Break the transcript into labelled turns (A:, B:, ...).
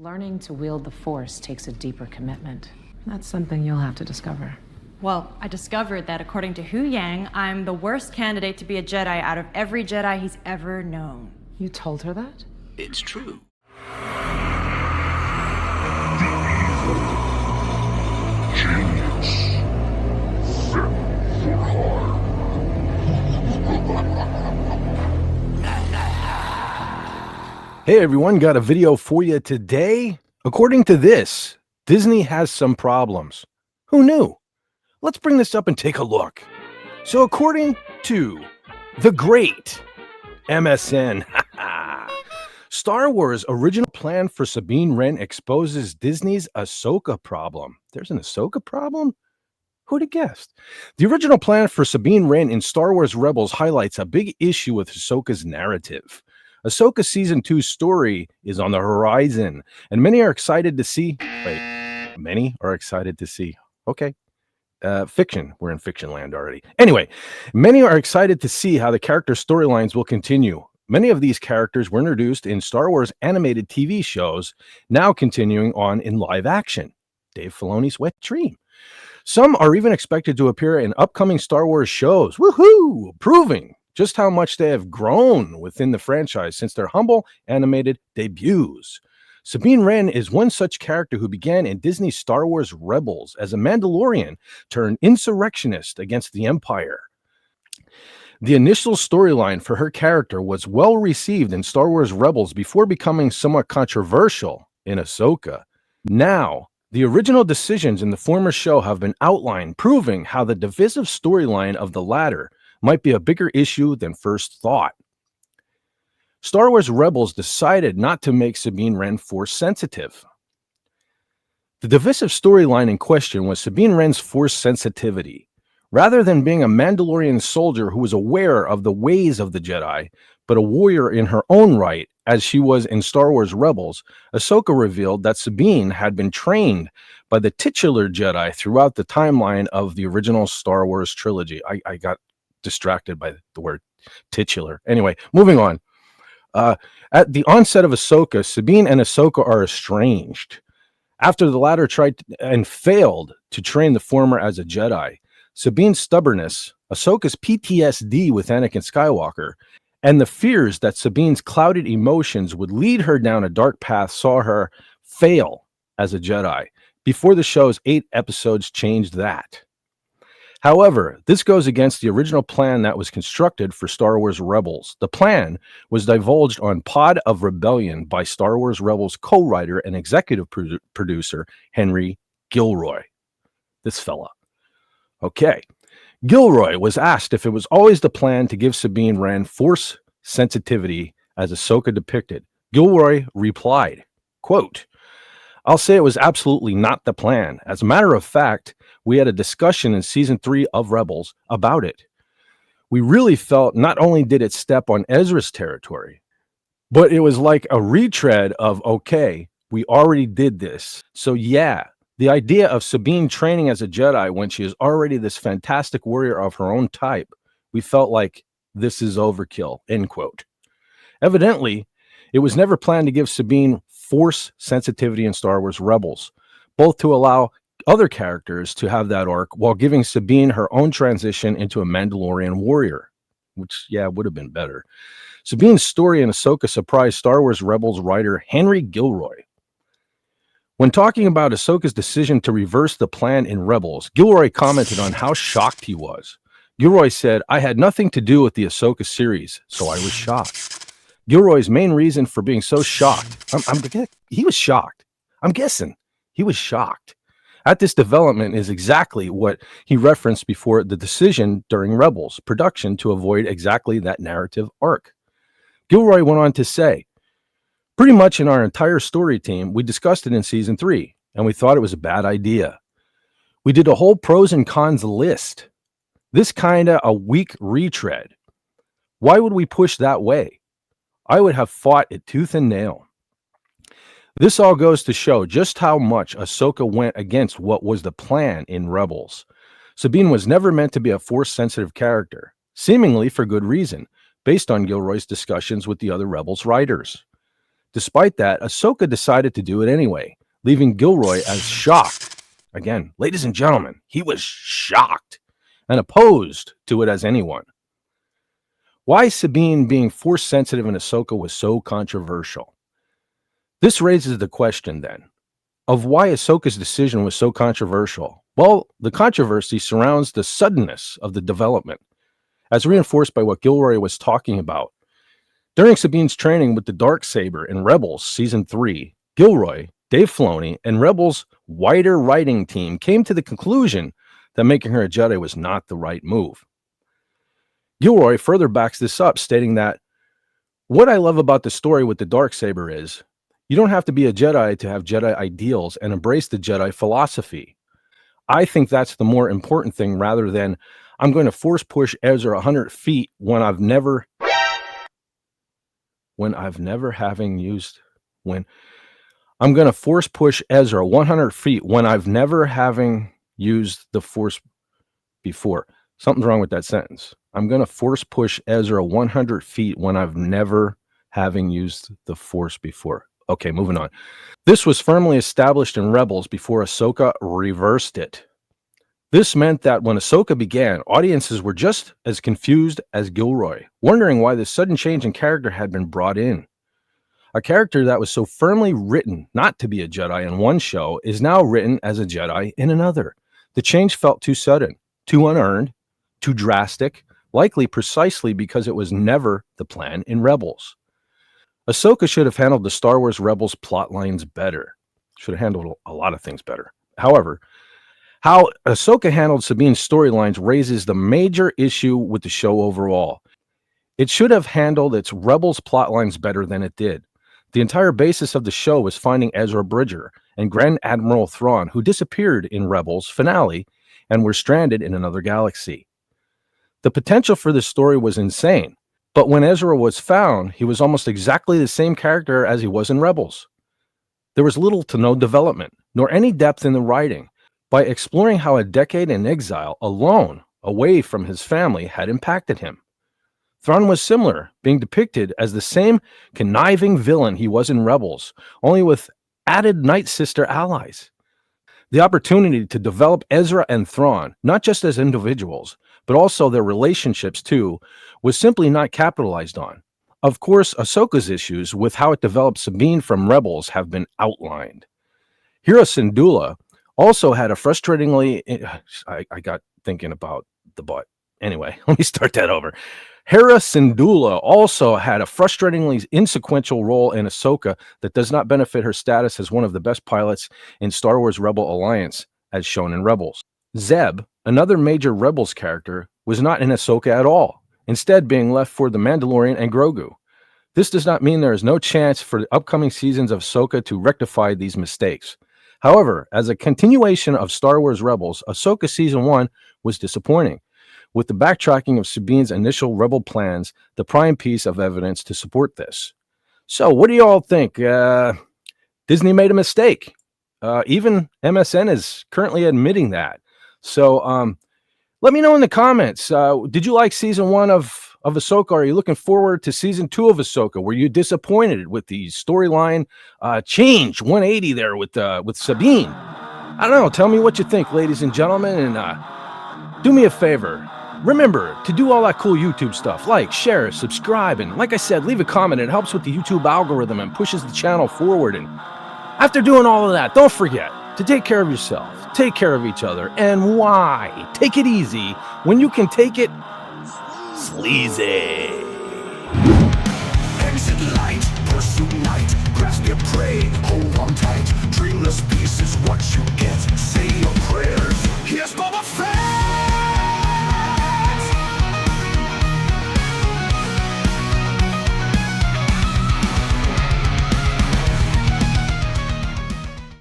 A: Learning to wield the Force takes a deeper commitment. That's something you'll have to discover.
B: Well, I discovered that according to Hu Yang, I'm the worst candidate to be a Jedi out of every Jedi he's ever known.
A: You told her that?
C: It's true.
D: Genius. Fit for harm.
E: Hey everyone, got a video for you today. According to this, Disney has some problems. Who knew? Let's bring this up and take a look. So according to the great MSN, Star Wars original plan for Sabine Wren exposes Disney's Ahsoka problem. There's an Ahsoka problem? Who'd have guessed? The original plan for Sabine Wren in Star Wars Rebels highlights a big issue with Ahsoka's narrative. Ahsoka Season 2 story is on the horizon, and many are excited to see. Wait, many are excited to see. Okay. Fiction. We're in fiction land already. Anyway, many are excited to see how the character storylines will continue. Many of these characters were introduced in Star Wars animated TV shows, now continuing on in live action. Dave Filoni's wet dream. Some are even expected to appear in upcoming Star Wars shows. Woohoo! Proving just how much they have grown within the franchise since their humble animated debuts. Sabine Wren is one such character who began in Disney's Star Wars Rebels as a Mandalorian turned insurrectionist against the Empire. The initial storyline for her character was well received in Star Wars Rebels before becoming somewhat controversial in Ahsoka. Now, the original decisions in the former show have been outlined, proving how the divisive storyline of the latter might be a bigger issue than first thought. Star Wars Rebels decided not to make Sabine Wren Force sensitive. The divisive storyline in question was Sabine Wren's Force sensitivity. Rather than being a Mandalorian soldier who was aware of the ways of the Jedi, but a warrior in her own right, as she was in Star Wars Rebels, Ahsoka revealed that Sabine had been trained by the titular Jedi throughout the timeline of the original Star Wars trilogy. I got distracted by the word titular. Anyway, moving on. At the onset of Ahsoka, Sabine and Ahsoka are estranged. After the latter tried and failed to train the former as a Jedi, Sabine's stubbornness, Ahsoka's PTSD with Anakin Skywalker, and the fears that Sabine's clouded emotions would lead her down a dark path saw her fail as a Jedi. Before the show's 8 episodes changed that. However, this goes against the original plan that was constructed for Star Wars Rebels. The plan was divulged on Pod of Rebellion by Star Wars Rebels co-writer and executive producer Henry Gilroy. This fella. Okay. Gilroy was asked if it was always the plan to give Sabine Wren Force sensitivity as Ahsoka depicted. Gilroy replied, quote, "I'll say it was absolutely not the plan. As a matter of fact, we had a discussion in season 3 of Rebels about it. We really felt not only did it step on Ezra's territory, but it was like a retread of, okay, we already did this. So yeah, the idea of Sabine training as a Jedi when she is already this fantastic warrior of her own type, we felt like this is overkill," end quote. Evidently, it was never planned to give Sabine Force sensitivity in Star Wars Rebels, both to allow other characters to have that arc while giving Sabine her own transition into a Mandalorian warrior, which, yeah, would have been better. Sabine's story in Ahsoka surprised Star Wars Rebels writer Henry Gilroy. When talking about Ahsoka's decision to reverse the plan in Rebels, Gilroy commented on how shocked he was. Gilroy said, "I had nothing to do with the Ahsoka series, so I was shocked." Gilroy's main reason for being so shocked, he was shocked. I'm guessing he was shocked at this development is exactly what he referenced before the decision during Rebels production to avoid exactly that narrative arc. Gilroy went on to say, "Pretty much in our entire story team, we discussed it in season 3, and we thought it was a bad idea. We did a whole pros and cons list. This kinda a weak retread. Why would we push that way? I would have fought it tooth and nail." This all goes to show just how much Ahsoka went against what was the plan in Rebels. Sabine was never meant to be a Force-sensitive character, seemingly for good reason, based on Gilroy's discussions with the other Rebels writers. Despite that, Ahsoka decided to do it anyway, leaving Gilroy as shocked. Again, ladies and gentlemen, he was shocked and opposed to it as anyone. Why Sabine being force sensitive in Ahsoka was so controversial? This raises the question then of why Ahsoka's decision was so controversial. Well, the controversy surrounds the suddenness of the development, as reinforced by what Gilroy was talking about. During Sabine's training with the Darksaber in Rebels Season 3, Gilroy, Dave Filoni, and Rebels' wider writing team came to the conclusion that making her a Jedi was not the right move. Gilroy further backs this up, stating that, "What I love about the story with the Darksaber is, you don't have to be a Jedi to have Jedi ideals and embrace the Jedi philosophy. I think that's the more important thing rather than, I'm going to force push Ezra 100 feet when I'm going to force push Ezra 100 feet when I've never having used the Force before." Something's wrong with that sentence. I'm going to force push Ezra 100 feet when I've never having used the Force before. Okay, moving on. This was firmly established in Rebels before Ahsoka reversed it. This meant that when Ahsoka began, audiences were just as confused as Gilroy, wondering why this sudden change in character had been brought in. A character that was so firmly written not to be a Jedi in one show is now written as a Jedi in another. The change felt too sudden, too unearned, too drastic, likely precisely because it was never the plan in Rebels. Ahsoka should have handled the Star Wars Rebels plot lines better. Should have handled a lot of things better. However, how Ahsoka handled Sabine's storylines raises the major issue with the show overall. It should have handled its Rebels plot lines better than it did. The entire basis of the show was finding Ezra Bridger and Grand Admiral Thrawn, who disappeared in Rebels finale and were stranded in another galaxy. The potential for this story was insane, but when Ezra was found, he was almost exactly the same character as he was in Rebels. There was little to no development, nor any depth in the writing. By exploring how a decade in exile, alone, away from his family, had impacted him. Thrawn was similar, being depicted as the same conniving villain he was in Rebels, only with added Night Sister allies. The opportunity to develop Ezra and Thrawn, not just as individuals, but also their relationships too, was simply not capitalized on. Of course, Ahsoka's issues with how it developed Sabine from Rebels have been outlined. Hera Syndulla also had a frustratingly... I got thinking about the butt. Anyway, let me start that over. Hera Syndulla also had a frustratingly insequential role in Ahsoka that does not benefit her status as one of the best pilots in Star Wars Rebel Alliance, as shown in Rebels. Zeb, another major Rebels character, was not in Ahsoka at all, instead being left for the Mandalorian and Grogu. This does not mean there is no chance for the upcoming seasons of Ahsoka to rectify these mistakes. However, as a continuation of Star Wars Rebels, Ahsoka Season 1 was disappointing, with the backtracking of Sabine's initial Rebel plans the prime piece of evidence to support this. So, what do you all think? Disney made a mistake. Even MSN is currently admitting that. So, let me know in the comments. Did you like Season 1 of Ahsoka? Are you looking forward to Season 2 of Ahsoka? Were you disappointed with the storyline change 180 there with Sabine? I don't know. Tell me what you think, ladies and gentlemen, and do me a favor. Remember to do all that cool YouTube stuff. Like, share, subscribe, and like I said, leave a comment. It helps with the YouTube algorithm and pushes the channel forward. And after doing all of that, don't forget to take care of yourself, take care of each other, and why? Take it easy when you can take it sleazy.
C: Exit light, pursue night, grasp your prey, hold on